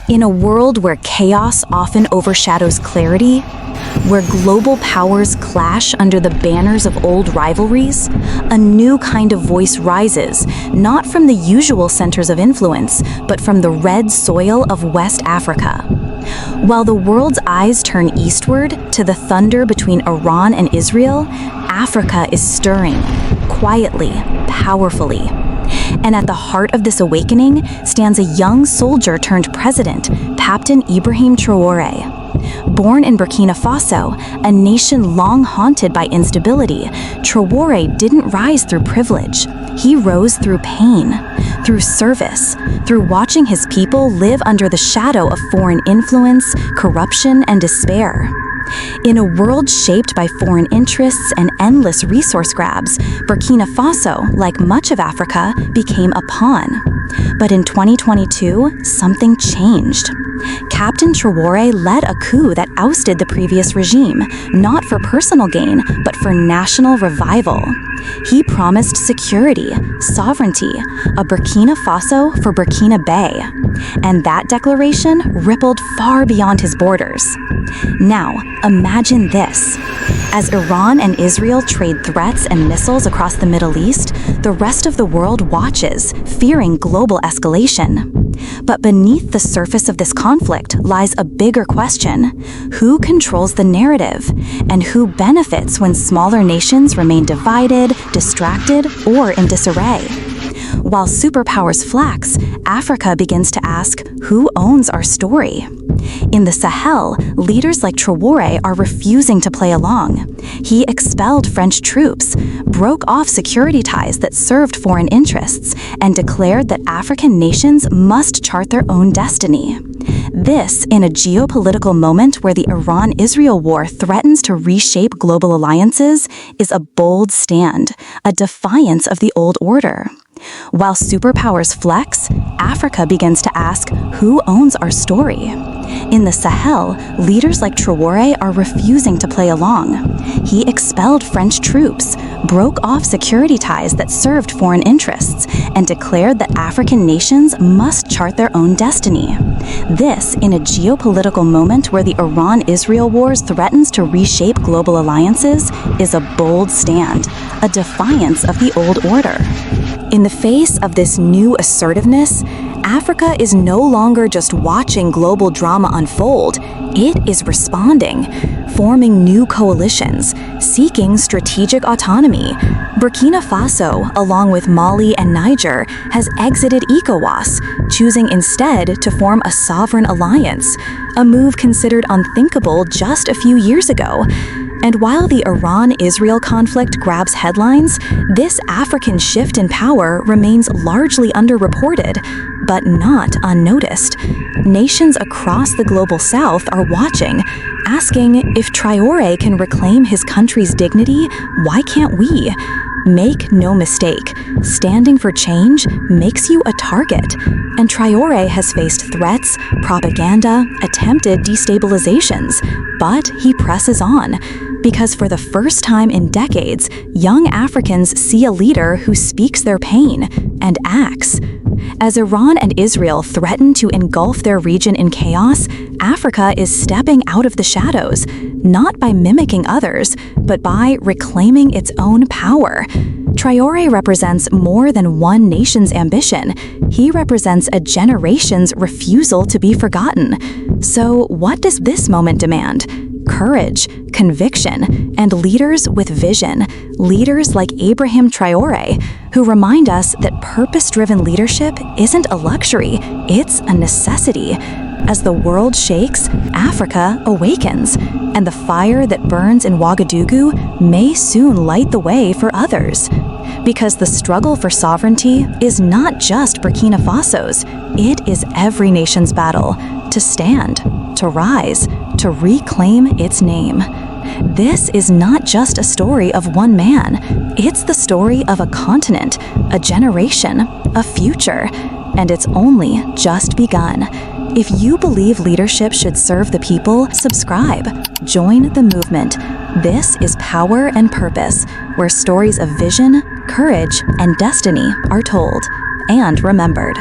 In a world where chaos often overshadows clarity, where global powers clash under the banners of old rivalries, a new kind of voice rises, not from the usual centers of influence, but from the red soil of West Africa. While the world's eyes turn eastward to the thunder between Iran and Israel, Africa is stirring, quietly, powerfully. And at the heart of this awakening stands a young soldier turned president, Captain Ibrahim Traoré. Born in Burkina Faso, a nation long haunted by instability, Traoré didn't rise through privilege. He rose through pain, through service, through watching his people live under the shadow of foreign influence, corruption, and despair. In a world shaped by foreign interests and endless resource grabs, Burkina Faso, like much of Africa, became a pawn. But in 2022, something changed. Captain Traoré led a coup that ousted the previous regime, not for personal gain, but for national revival. He promised security, sovereignty, a Burkina Faso for Burkina Bay. And that declaration rippled far beyond his borders. Now, imagine this. As Iran and Israel trade threats and missiles across the Middle East, the rest of the world watches, fearing global escalation. But beneath the surface of this conflict lies a bigger question. Who controls the narrative? And who benefits when smaller nations remain divided, distracted, or in disarray? While superpowers flex, Africa begins to ask, who owns our story? In the Sahel, leaders like Traoré are refusing to play along. He expelled French troops, broke off security ties that served foreign interests, and declared that African nations must chart their own destiny. This, in a geopolitical moment where the Iran-Israel war threatens to reshape global alliances, is a bold stand, a defiance of the old order. While superpowers flex, Africa begins to ask, who owns our story? In the Sahel, leaders like Traoré are refusing to play along. He expelled French troops, broke off security ties that served foreign interests, and declared that African nations must chart their own destiny. This, in a geopolitical moment where the Iran-Israel wars threatens to reshape global alliances, is a bold stand, a defiance of the old order. In the face of this new assertiveness, Africa is no longer just watching global drama unfold, it is responding, forming new coalitions, seeking strategic autonomy. Burkina Faso, along with Mali and Niger, has exited ECOWAS, choosing instead to form a sovereign alliance, a move considered unthinkable just a few years ago. And while the Iran-Israel conflict grabs headlines, this African shift in power remains largely underreported, but not unnoticed. Nations across the global south are watching, asking if Traoré can reclaim his country's dignity, why can't we? Make no mistake, standing for change makes you a target. And Traoré has faced threats, propaganda, attempted destabilizations, but he presses on. Because for the first time in decades, young Africans see a leader who speaks their pain and acts. As Iran and Israel threaten to engulf their region in chaos, Africa is stepping out of the shadows, not by mimicking others, but by reclaiming its own power. Traoré represents more than one nation's ambition. He represents a generation's refusal to be forgotten. So what does this moment demand? Courage, conviction, and leaders with vision, leaders like Ibrahim Traoré, who remind us that purpose-driven leadership isn't a luxury, it's a necessity. As the world shakes, Africa awakens, and the fire that burns in Ouagadougou may soon light the way for others. Because the struggle for sovereignty is not just Burkina Faso's, it is every nation's battle to stand, to rise, to reclaim its name. This is not just a story of one man, it's the story of a continent, a generation, a future, and it's only just begun. If you believe leadership should serve the people, subscribe. Join the movement. This is Power and Purpose, where stories of vision, courage, and destiny are told and remembered.